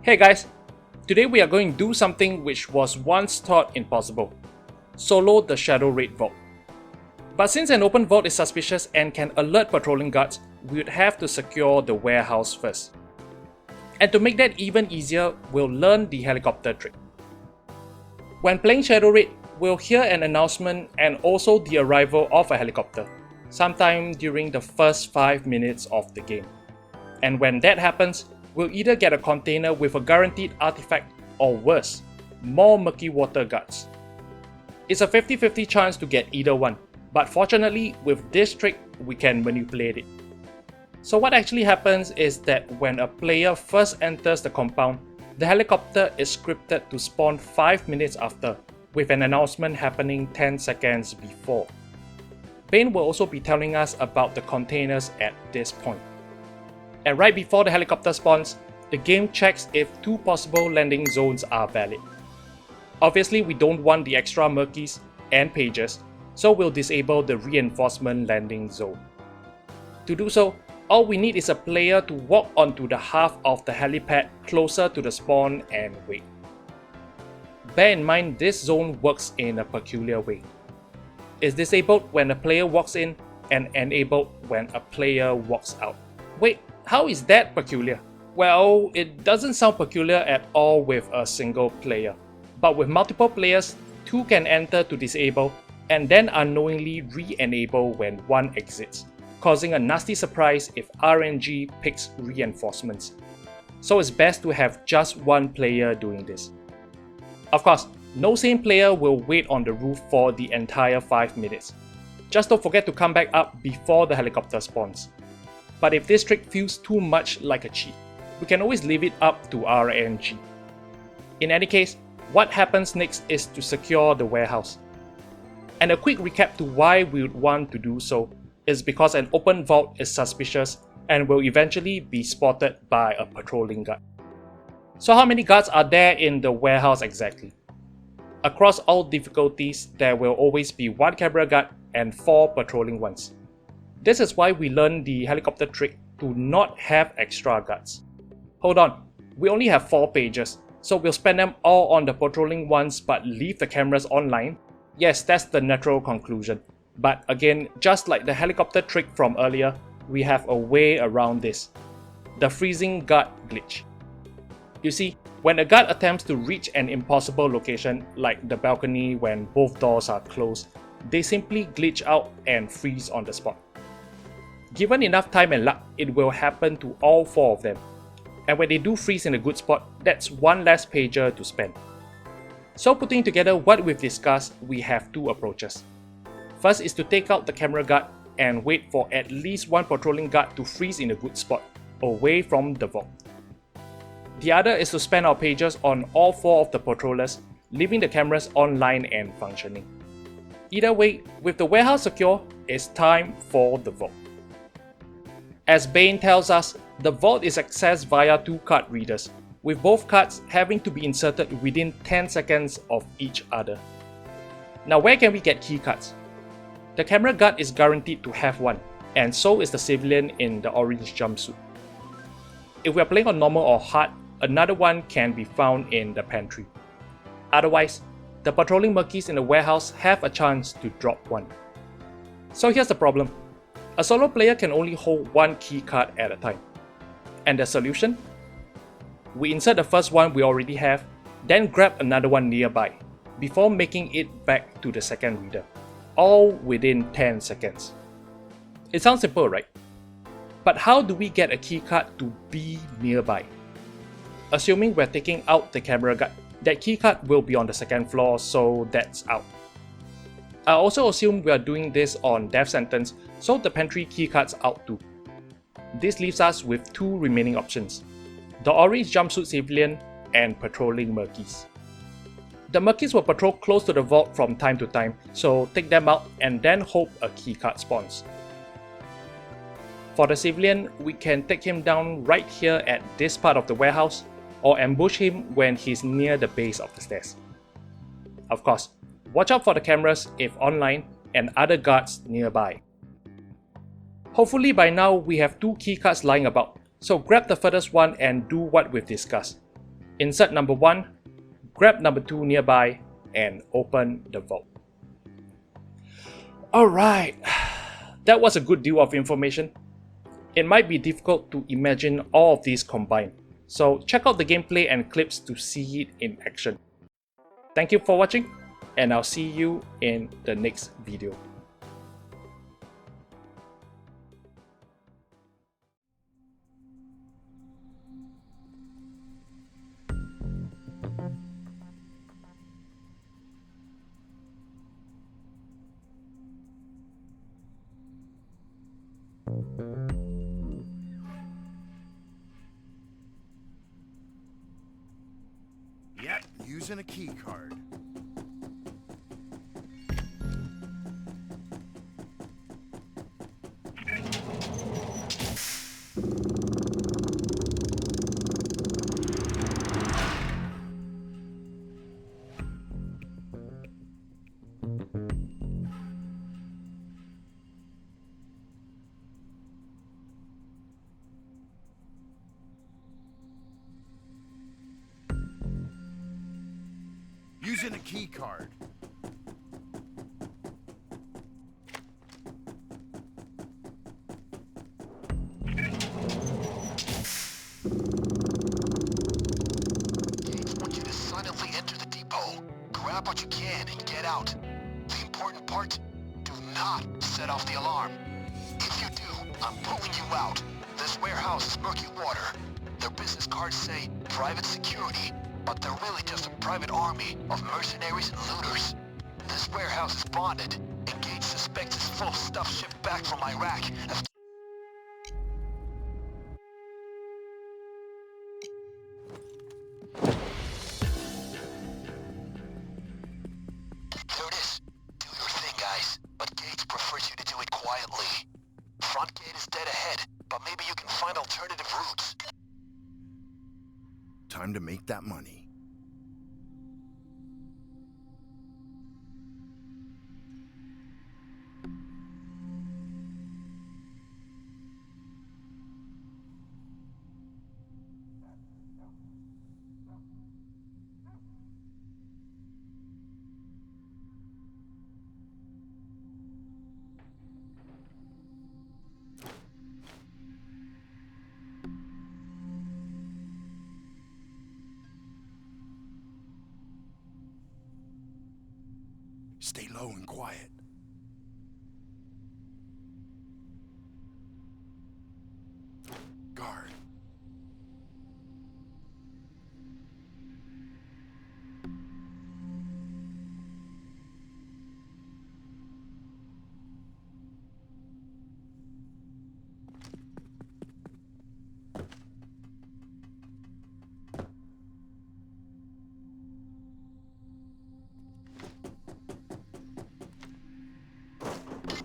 Hey guys, today we are going to do something which was once thought impossible. Solo the Shadow Raid Vault. But since an open vault is suspicious and can alert patrolling guards, we would have to secure the warehouse first. And to make that even easier, we'll learn the helicopter trick. When playing Shadow Raid, we'll hear an announcement and also the arrival of a helicopter, sometime during the first 5 minutes of the game. And when that happens, we'll either get a container with a guaranteed artifact or worse, more murky water guards. It's a 50-50 chance to get either one, but fortunately with this trick we can manipulate it. So what actually happens is that when a player first enters the compound, the helicopter is scripted to spawn 5 minutes after, with an announcement happening 10 seconds before. Bane will also be telling us about the containers at this point. And right before the helicopter spawns, the game checks if 2 possible landing zones are valid. Obviously we don't want the extra murkies and pages, so we'll disable the reinforcement landing zone. To do so, all we need is a player to walk onto the half of the helipad closer to the spawn and wait. Bear in mind this zone works in a peculiar way. It's disabled when a player walks in and enabled when a player walks out. Wait, how is that peculiar? Well, it doesn't sound peculiar at all with a single player. But with multiple players, 2 can enter to disable and then unknowingly re-enable when one exits, causing a nasty surprise if RNG picks reinforcements. So it's best to have just one player doing this. Of course, no sane player will wait on the roof for the entire 5 minutes. Just don't forget to come back up before the helicopter spawns. But if this trick feels too much like a cheat, we can always leave it up to RNG. In any case, what happens next is to secure the warehouse. And a quick recap to why we would want to do so is because an open vault is suspicious and will eventually be spotted by a patrolling guard. So how many guards are there in the warehouse exactly? Across all difficulties, there will always be 1 camera guard and 4 patrolling ones. This is why we learned the helicopter trick to not have extra guards. Hold on, we only have 4 pages, so we'll spend them all on the patrolling ones but leave the cameras online? Yes, that's the natural conclusion. But again, just like the helicopter trick from earlier, we have a way around this. The freezing guard glitch. You see, when a guard attempts to reach an impossible location, like the balcony when both doors are closed, they simply glitch out and freeze on the spot. Given enough time and luck, it will happen to all 4 of them. And when they do freeze in a good spot, that's 1 less pager to spend. So putting together what we've discussed, we have 2 approaches. First is to take out the camera guard and wait for at least 1 patrolling guard to freeze in a good spot, away from the vault. The other is to spend our pages on all 4 of the patrollers, leaving the cameras online and functioning. Either way, with the warehouse secure, it's time for the vault. As Bane tells us, the vault is accessed via 2 card readers, with both cards having to be inserted within 10 seconds of each other. Now where can we get keycards? The camera guard is guaranteed to have one, and so is the civilian in the orange jumpsuit. If we are playing on normal or hard, another one can be found in the pantry. Otherwise, the patrolling murkies in the warehouse have a chance to drop one. So here's the problem. A solo player can only hold 1 keycard at a time. And the solution? We insert the first one we already have, then grab another one nearby, before making it back to the second reader, all within 10 seconds. It sounds simple, right? But how do we get a keycard to be nearby? Assuming we're taking out the camera guard, that keycard will be on the 2nd floor, so that's out. I also assume we are doing this on death sentence, so the pantry keycard's out too. This leaves us with 2 remaining options: the orange jumpsuit civilian and patrolling murkies. The murkies will patrol close to the vault from time to time, so take them out and then hope a keycard spawns. For the civilian, we can take him down right here at this part of the warehouse, or ambush him when he's near the base of the stairs. Of course, watch out for the cameras if online and other guards nearby. Hopefully by now we have 2 keycards lying about, so grab the furthest one and do what we've discussed. Insert number 1, grab number 2 nearby, and open the vault. Alright, that was a good deal of information. It might be difficult to imagine all of these combined, so check out the gameplay and clips to see it in action. Thank you for watching, and I'll see you in the next video. Yeah, using a key card. Using a key card. Gates want you to silently enter the depot. Grab what you can and get out. The important part, do not set off the alarm. If you do, I'm pulling you out. This warehouse is murky water. Their business cards say private security, but they're really just a private army of mercenaries and looters. This warehouse is bonded, and Gates suspects it's full of stuff shipped back from Iraq. There it is. Do your thing, guys, but Gates prefers you to do it quietly. Front gate is dead ahead, but maybe you can find alternative routes. Time to make that money. Stay low and quiet. Guard.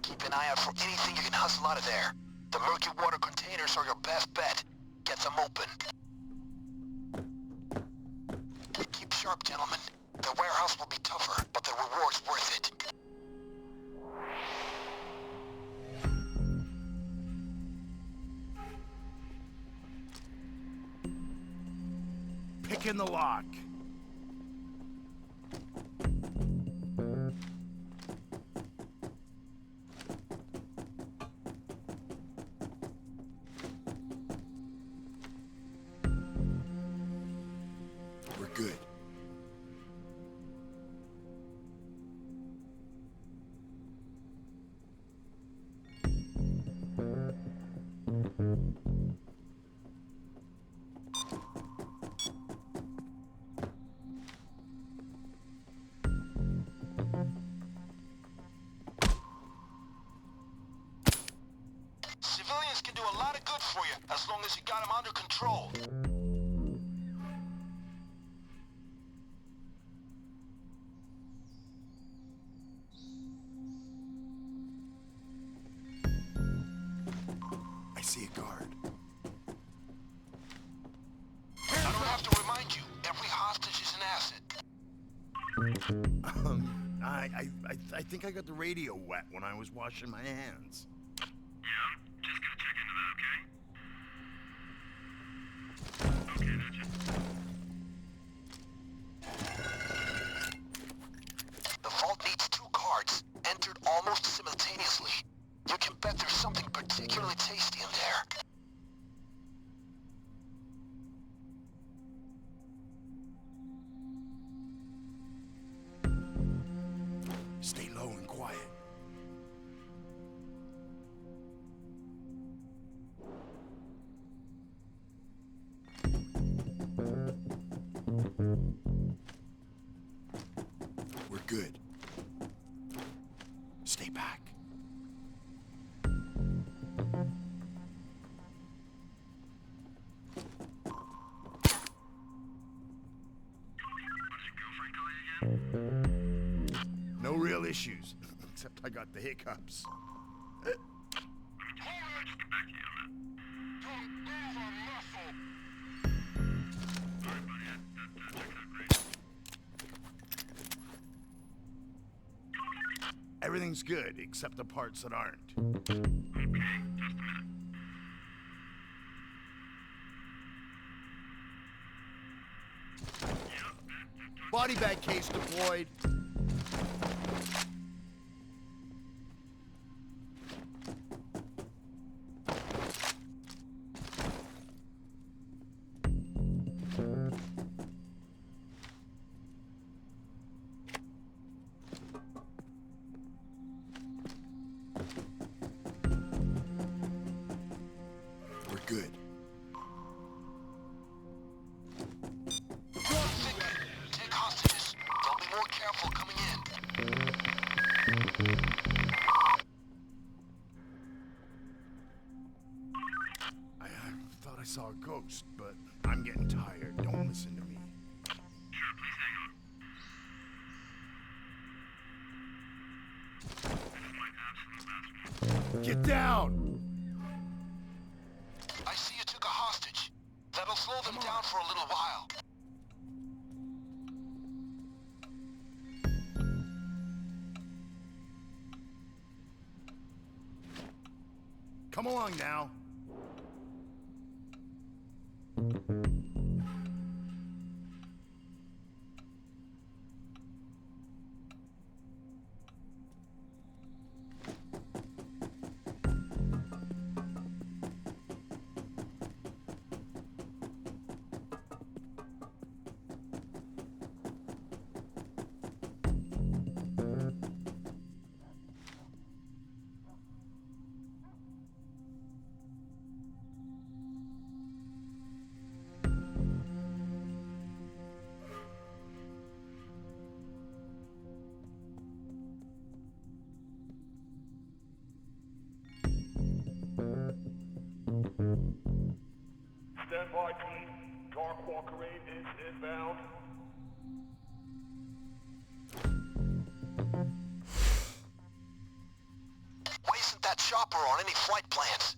Keep an eye out for anything you can hustle out of there. The murky water containers are your best bet. Get them open. Keep sharp, gentlemen. The warehouse will be tougher, but the reward's worth it. Pick in the lock. We're good. Civilians can do a lot of good for you, as long as you got them under control. I see a guard. I don't have to remind you, every hostage is an asset. I think I got the radio wet when I was washing my hands. Just gonna check into that, okay? Okay, gotcha. good. Stay back. No real issues, except I got the hiccups. Everything's good, except the parts that aren't. Okay, just a minute. Body bag case deployed. We're good. Take hostages. They'll be more careful coming in. I thought I saw a ghost, but I'm getting tired. Don't listen to me. Sure, please hang on. This is my absolute last one. Get down! I see you took a hostage. That'll slow them down for a little while. Come along now. Stand by, team. Dark Walker 8 is inbound. Why isn't that chopper on any flight plans?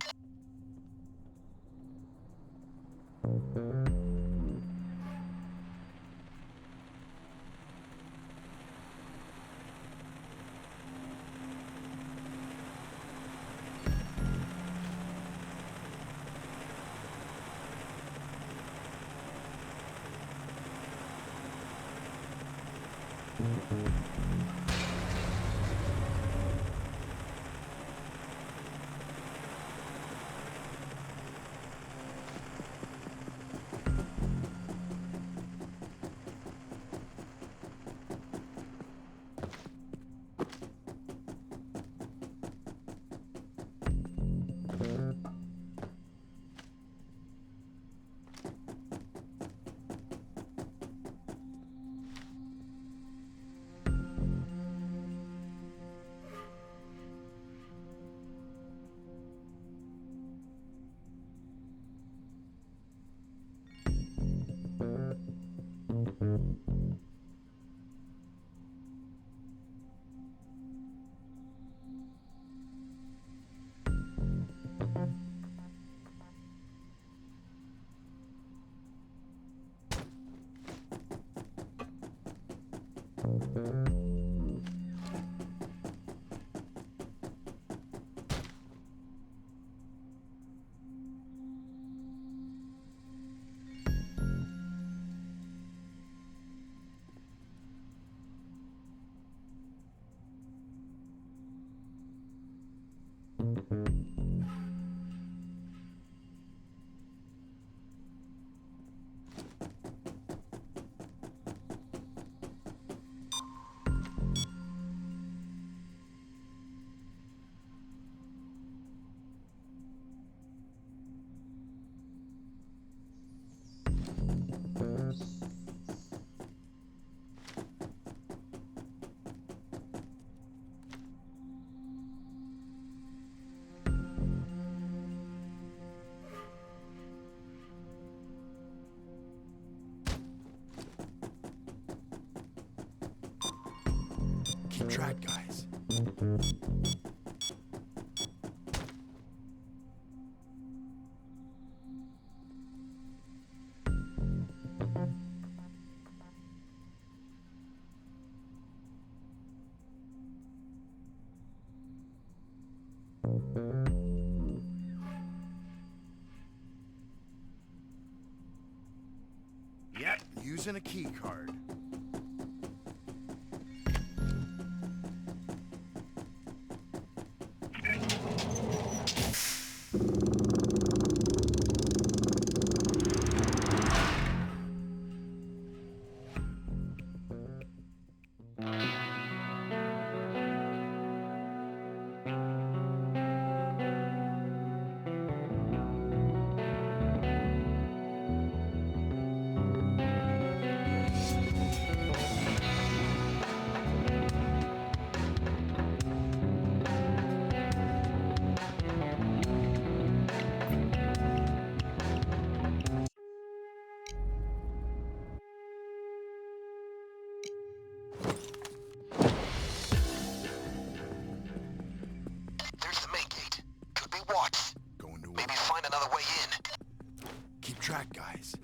Keep track, guys. Yep, using a key card. There's the main gate. Could be watched. Going to Maybe find another way in. keep track, guys.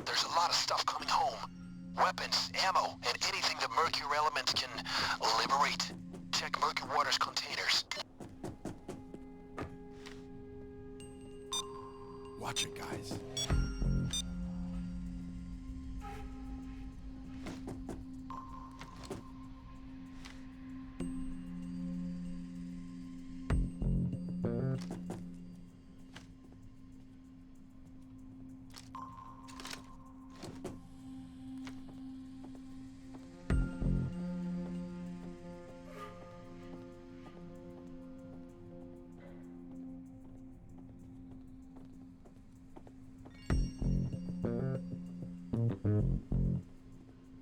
There's a lot of stuff coming home. Weapons, ammo, and anything the mercury elements can liberate. Check Murky Water's containers. Watch it, guys.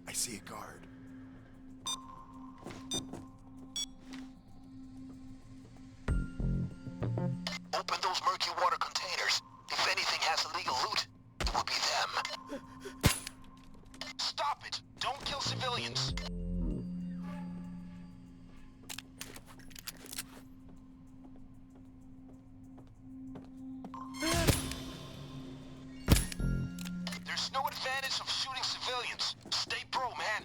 I see a guard. Open those murky water containers. If anything has illegal loot, it will be them. Stop it! Don't kill civilians! There's no advantage of shooting civilians. Stay pro, man.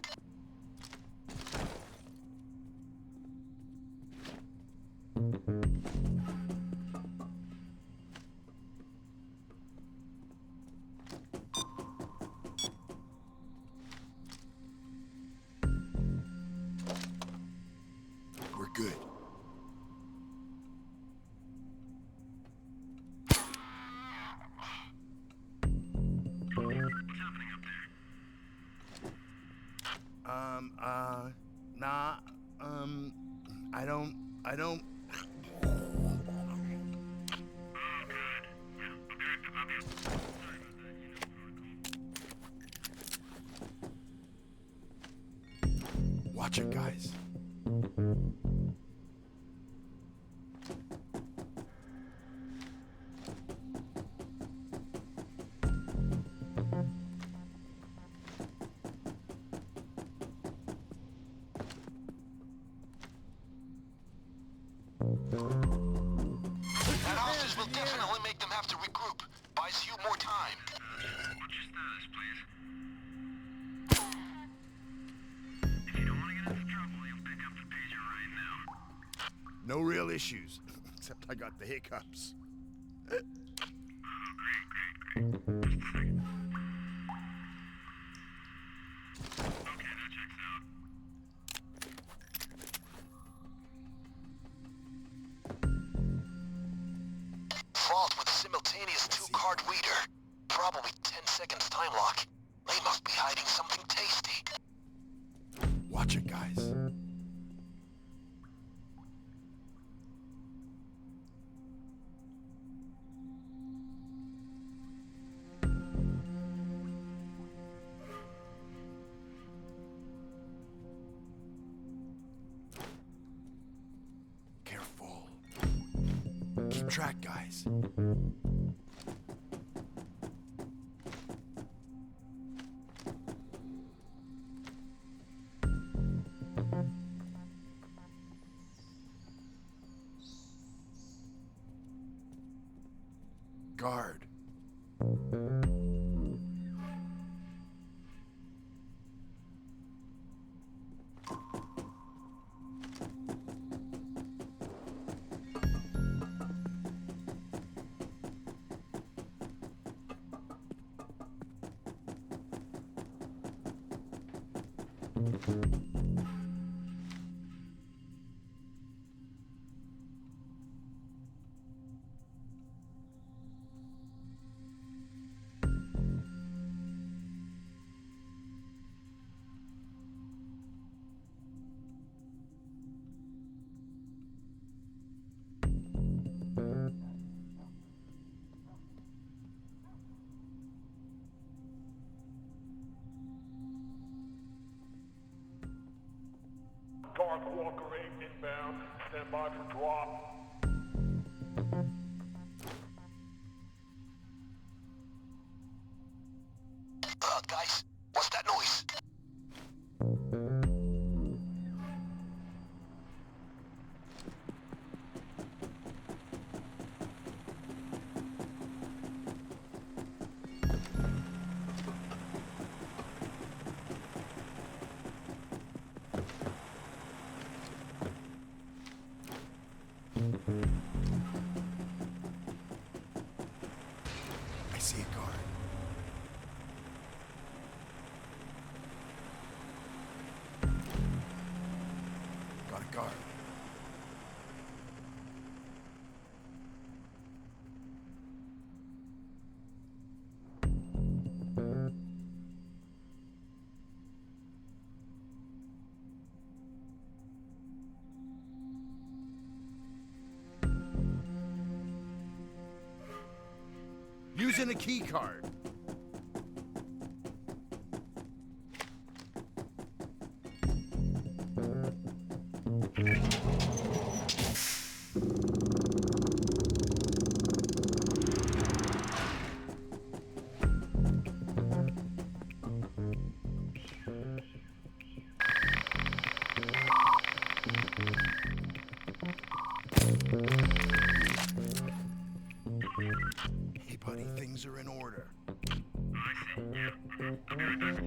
We're good. Nah, I don't. Watch it, guys. That hostage will definitely make them have to regroup. Buys you more time. What's your status, please? If you don't want to get into trouble, you'll pick up the pager right now. No real issues, except I got the hiccups. Oh, great. Just a second. Okay, that checks out. Vault with a simultaneous two-card reader. Probably 10 seconds time lock. They must be hiding something tasty. Watch it, guys. Careful. Keep track, guys. Guard. Dark Walker 8 inbound. Stand by for drop. Guys, what's that noise? I see a guard. Got a guard. Using a key card. Hey buddy, things are in order. I see. Yeah. I got this.